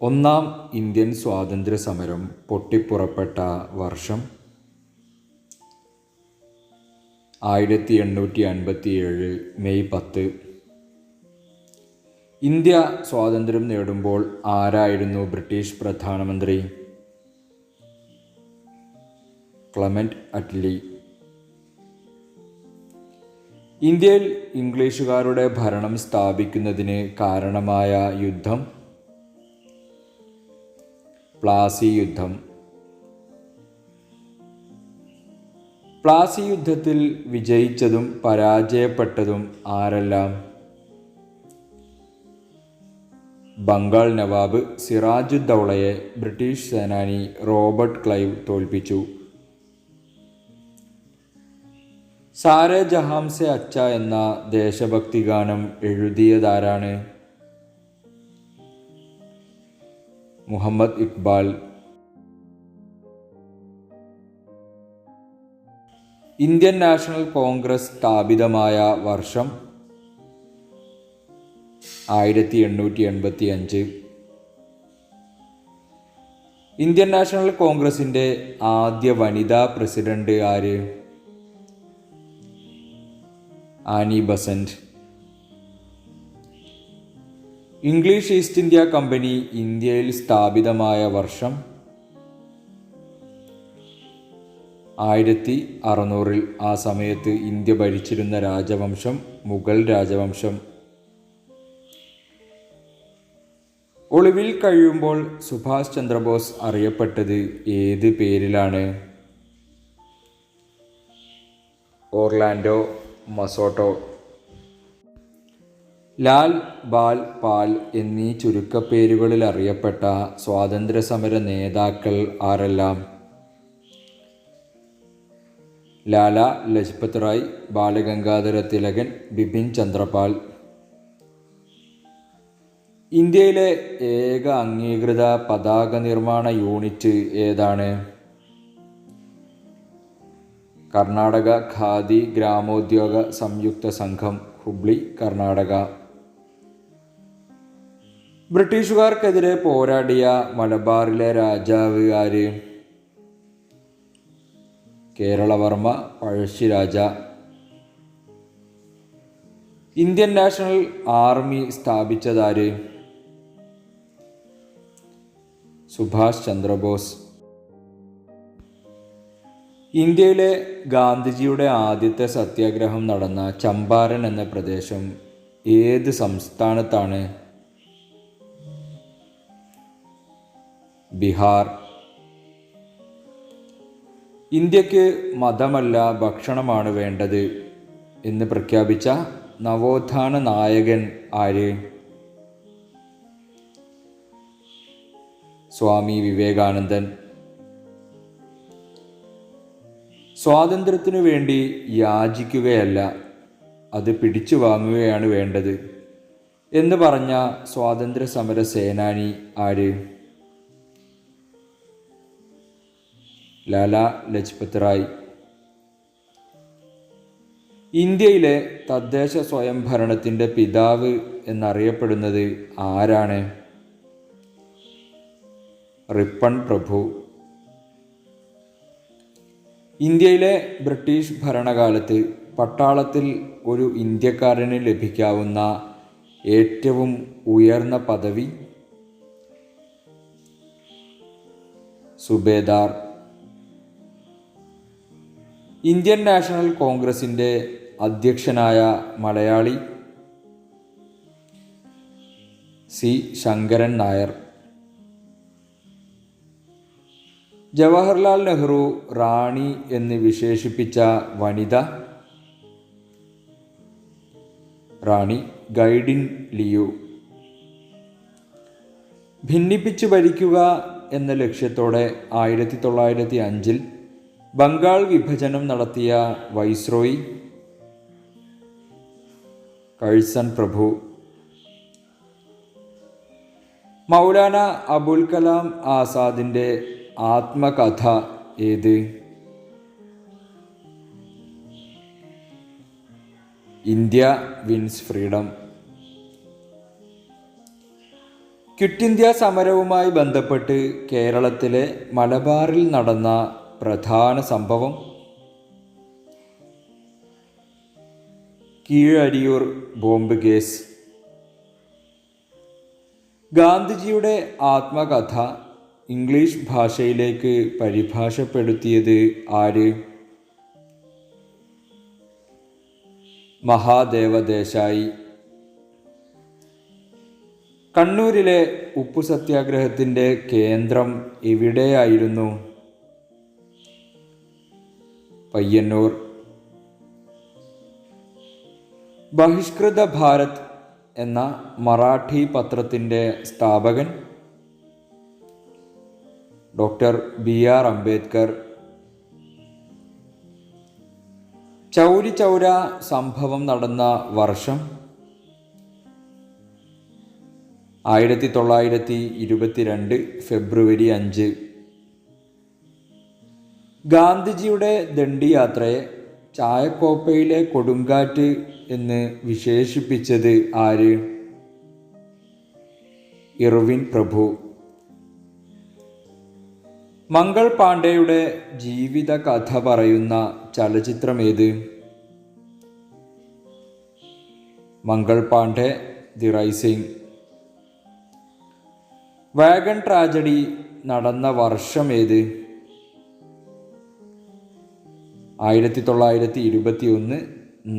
ഒന്നാം ഇന്ത്യൻ സ്വാതന്ത്ര്യ സമരം പൊട്ടിപ്പുറപ്പെട്ട വർഷം 1857 മെയ് 10. ഇന്ത്യ സ്വാതന്ത്ര്യം നേടുമ്പോൾ ആരായിരുന്നു ബ്രിട്ടീഷ് പ്രധാനമന്ത്രി? ക്ലെമന്റ് അറ്റ്ലി. ഇന്ത്യയിൽ ഇംഗ്ലീഷുകാരുടെ ഭരണം സ്ഥാപിക്കുന്നതിന് കാരണമായ യുദ്ധം പ്ലാസി യുദ്ധം. പ്ലാസി യുദ്ധത്തിൽ വിജയിച്ചതും പരാജയപ്പെട്ടതും ആരെല്ലാം? ബംഗാൾ നവാബ് സിറാജുദ്ദൗളയെ ബ്രിട്ടീഷ് സേനാനി റോബർട്ട് ക്ലൈവ് തോൽപ്പിച്ചു. സാരേ ജഹാം സെ അച്ച എന്ന ദേശഭക്തി ഗാനം എഴുതിയതാരാണ്? Muhammad Iqbal. Indian National Congress സ്ഥാപിതമായ വർഷം 1885. ഇന്ത്യൻ നാഷണൽ കോൺഗ്രസിൻ്റെ ആദ്യ വനിതാ പ്രസിഡന്റ് ആര്? Annie Besant. English east India company ഇന്ത്യയിൽ സ്ഥാപിതമായ വർഷം 1600. ആ സമയത്ത് ഇന്ത്യ ഭരിച്ചിരുന്ന രാജവംശം മുഗൾ രാജവംശം. ഒളിവിൽ കഴിയുമ്പോൾ സുഭാഷ് ചന്ദ്രബോസ് അറിയപ്പെട്ടത് ഏത് പേരിലാണ്? ഓർലാൻഡോ മസോട്ടോ. ലാൽ, ബാൽ, പാൽ എന്നീ ചുരുക്കപ്പേരുകളിൽ അറിയപ്പെട്ട സ്വാതന്ത്ര്യസമര നേതാക്കൾ ആരെല്ലാം? ലാല ലജ്പത് റായ്, ബാലഗംഗാധര തിലകൻ, ബിപിൻ ചന്ദ്രപാൽ. ഇന്ത്യയിലെ ഏക അംഗീകൃത പതാക നിർമ്മാണ യൂണിറ്റ് ഏതാണ്? കർണാടക ഖാദി ഗ്രാമോദ്യോഗ സംയുക്ത സംഘം, ഹുബ്ലി, കർണാടക. ബ്രിട്ടീഷുകാർക്കെതിരെ പോരാടിയ മലബാറിലെ രാജാവ് ആര്? Keralavarma Pazhassiraja. Indian National Army സ്ഥാപിച്ചതാര്? സുഭാഷ് ചന്ദ്രബോസ്. ഇന്ത്യയിലെ ഗാന്ധിജിയുടെ ആദ്യത്തെ സത്യാഗ്രഹം നടന്ന ചമ്പാരൻ എന്ന പ്രദേശം ഏത് സംസ്ഥാനത്താണ്? ബീഹാർ. ഇന്ത്യക്ക് മതമല്ല ഭക്ഷണമാണ് വേണ്ടത് എന്ന് പ്രഖ്യാപിച്ച നവോത്ഥാന നായകൻ ആര്? സ്വാമി വിവേകാനന്ദൻ. സ്വാതന്ത്ര്യത്തിനു വേണ്ടി യാചിക്കുകയല്ല, അത് പിടിച്ചു വാങ്ങുകയാണ് വേണ്ടത് എന്ന് പറഞ്ഞ സ്വാതന്ത്ര്യ സമര സേനാനി ആര്? ലാല ലജ്പത് റായ്. ഇന്ത്യയിലെ തദ്ദേശ സ്വയംഭരണത്തിൻ്റെ പിതാവ് എന്നറിയപ്പെടുന്നത് ആരാണ്? റിപ്പൺ പ്രഭു. ഇന്ത്യയിലെ ബ്രിട്ടീഷ് ഭരണകാലത്ത് പട്ടാളത്തിൽ ഒരു ഇന്ത്യക്കാരന് ലഭിക്കാവുന്ന ഏറ്റവും ഉയർന്ന പദവി സുബേദാർ. ഇന്ത്യൻ നാഷണൽ കോൺഗ്രസിൻ്റെ അധ്യക്ഷനായ മലയാളി സി ശങ്കരൻ നായർ. ജവഹർലാൽ നെഹ്റു റാണി എന്ന് വിശേഷിപ്പിച്ച വനിത? റാണി ഗൈഡിൻ ലിയു. ഭിന്നിപ്പിച്ചു ഭരിക്കുക എന്ന ലക്ഷ്യത്തോടെ 1905 ബംഗാൾ വിഭജനം നടത്തിയ വൈസ്രോയി? കഴ്സൺ പ്രഭു. മൗലാന അബുൽ കലാം ആസാദിൻ്റെ ആത്മകഥ ഏത്? India wins freedom. Quit India സമരവുമായി ബന്ധപ്പെട്ട് കേരളത്തിലെ മലബാറിൽ നടന്ന പ്രധാന സംഭവം കീഴരിയൂർ ബോംബ് കേസ്. ഗാന്ധിജിയുടെ ആത്മകഥ ഇംഗ്ലീഷ് ഭാഷയിലേക്ക് പരിഭാഷപ്പെടുത്തിയത് ആര്? മഹാദേവ ദേശായി. കണ്ണൂരിലെ ഉപ്പു സത്യാഗ്രഹത്തിൻ്റെ കേന്ദ്രം എവിടെയായിരുന്നു? പയ്യന്നൂർ. ബഹിഷ്കൃത ഭാരത് എന്ന മറാഠി പത്രത്തിൻ്റെ സ്ഥാപകൻ ഡോക്ടർ BR അംബേദ്കർ. ചൗരി ചൗര സംഭവം നടന്ന വർഷം 1922 ഫെബ്രുവരി 5. ഗാന്ധിജിയുടെ ദണ്ഡിയാത്രയെ ചായക്കോപ്പയിലെ കൊടുങ്കാറ്റ് എന്ന് വിശേഷിപ്പിച്ചത് ആര്? ഇർവിൻ പ്രഭു. മംഗൾ പാണ്ഡെയുടെ ജീവിത കഥ പറയുന്ന ചലച്ചിത്രമേത്? Mangal Pandey the rising. Wagon tragedy നടന്ന വർഷം ഏത്? 1921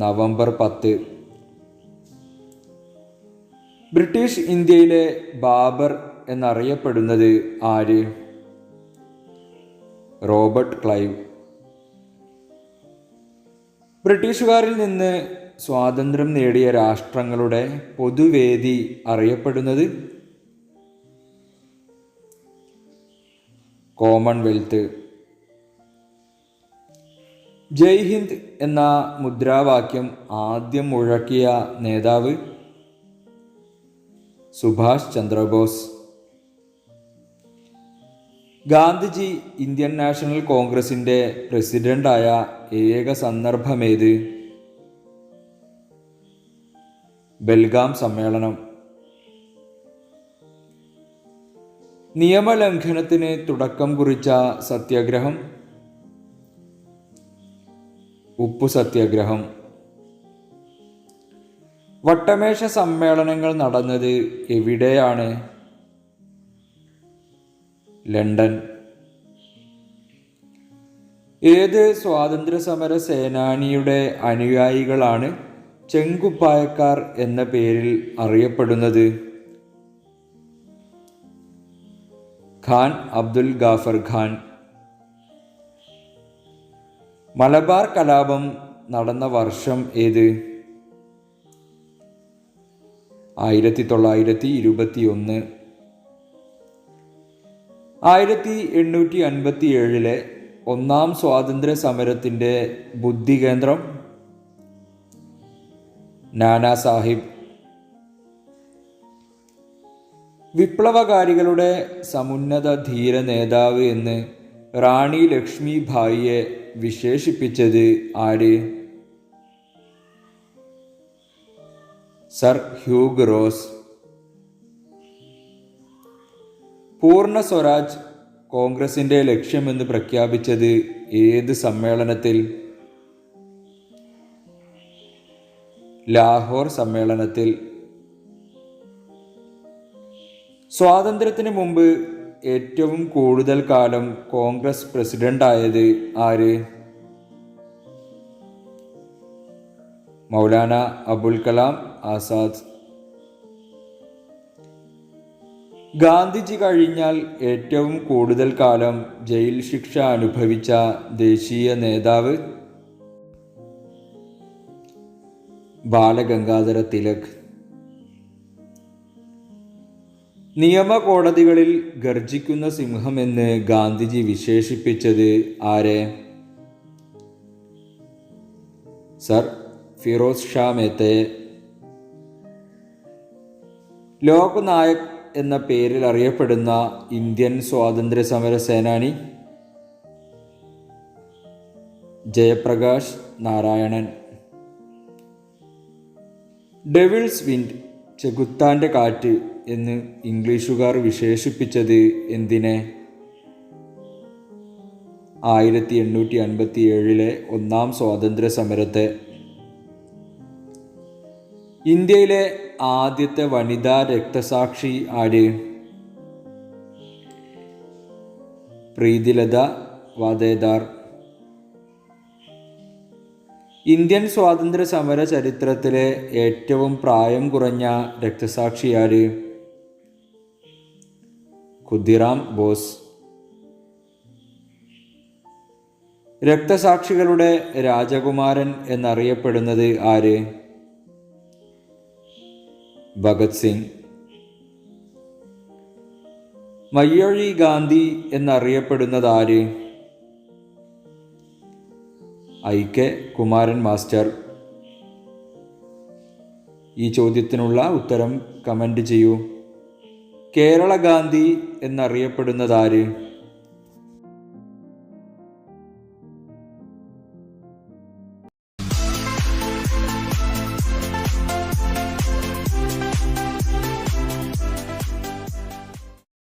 നവംബർ 10. ബ്രിട്ടീഷ് ഇന്ത്യയിലെ ബാബർ എന്നറിയപ്പെടുന്നത് ആര്? Robert Clive. ബ്രിട്ടീഷുകാരിൽ നിന്ന് സ്വാതന്ത്ര്യം നേടിയ രാഷ്ട്രങ്ങളുടെ പൊതുവേദി അറിയപ്പെടുന്നത്? കോമൺവെൽത്ത്. ജയ് ഹിന്ദ് എന്ന മുദ്രാവാക്യം ആദ്യം മുഴക്കിയ നേതാവ്? സുഭാഷ് ചന്ദ്രബോസ്. ഗാന്ധിജി ഇന്ത്യൻ നാഷണൽ കോൺഗ്രസിൻ്റെ പ്രസിഡന്റായ ഏക സന്ദർഭമേത്? ബെൽഗാം സമ്മേളനം. നിയമലംഘനത്തിന് തുടക്കം കുറിച്ച സത്യാഗ്രഹം? ഉപ്പു സത്യാഗ്രഹം. വട്ടമേശ സമ്മേളനങ്ങൾ നടന്നത് എവിടെയാണ്? ലണ്ടൻ. ഏത് സ്വാതന്ത്ര്യസമര സേനാനിയുടെ അനുയായികളാണ് ചെങ്കുപ്പായക്കാർ എന്ന പേരിൽ അറിയപ്പെടുന്നത്? ഖാൻ അബ്ദുൽ ഗാഫർ ഖാൻ. മലബാർ കലാപം നടന്ന വർഷം ഏത്? 1921. 1857 ഒന്നാം സ്വാതന്ത്ര്യ സമരത്തിൻ്റെ ബുദ്ധികേന്ദ്രം? നാനാ സാഹിബ്. വിപ്ലവകാരികളുടെ സമുന്നത ധീര നേതാവ് എന്ന് റാണി ലക്ഷ്മി ഭായിയെ വിശേഷിപ്പിച്ചത് ആര്? Sir ഹ്യൂഗ് rose. പൂർണ്ണ സ്വരാജ് കോൺഗ്രസിൻ്റെ ലക്ഷ്യമെന്ന് പ്രഖ്യാപിച്ചത് ഏത് സമ്മേളനത്തിൽ? ലാഹോർ സമ്മേളനത്തിൽ. സ്വാതന്ത്ര്യത്തിന് മുമ്പ് ഏറ്റവും കൂടുതൽ കാലം കോൺഗ്രസ് പ്രസിഡന്റായത് ആര്? മൗലാന അബുൽ കലാം ആസാദ്. ഗാന്ധിജി കഴിഞ്ഞാൽ ഏറ്റവും കൂടുതൽ കാലം ജയിൽ ശിക്ഷ അനുഭവിച്ച ദേശീയ നേതാവ്? ബാലഗംഗാധര തിലക്. നിയമ കോടതികളിൽ ഗർജിക്കുന്ന സിംഹമെന്ന് ഗാന്ധിജി വിശേഷിപ്പിച്ചത് ആരെ? സർ ഫിറോസ് ഷാ മേത്തയെ. ലോക്നായക് എന്ന പേരിൽ അറിയപ്പെടുന്ന ഇന്ത്യൻ സ്വാതന്ത്ര്യ സമര സേനാനി? ജയപ്രകാശ് നാരായണൻ. ഡെവിൾസ് വിൻഡ് ചെകുത്താൻ്റെ കാറ്റ് എന്ന് ഇംഗ്ലീഷുകാർ വിശേഷിപ്പിച്ചത് എന്തിനെ? 1857 ഒന്നാം സ്വാതന്ത്ര്യ സമരത്തെ. ഇന്ത്യയിലെ ആദ്യത്തെ വനിതാ രക്തസാക്ഷി ആര്? പ്രീതിലത വാദേദാർ. ഇന്ത്യൻ സ്വാതന്ത്ര്യ സമര ചരിത്രത്തിലെ ഏറ്റവും പ്രായം കുറഞ്ഞ രക്തസാക്ഷി ആര്? ഖുദിറാം ബോസ്. രക്തസാക്ഷികളുടെ രാജകുമാരൻ എന്നറിയപ്പെടുന്നത് ആര്? ഭഗത് സിംഗ്. മയ്യഴി ഗാന്ധി എന്നറിയപ്പെടുന്നത് ആര്? IK Kumaran master. ഈ ചോദ്യത്തിനുള്ള ഉത്തരം കമൻറ്റ് ചെയ്യൂ. കേരള ഗാന്ധി എന്നറിയപ്പെടുന്നത് ആര്?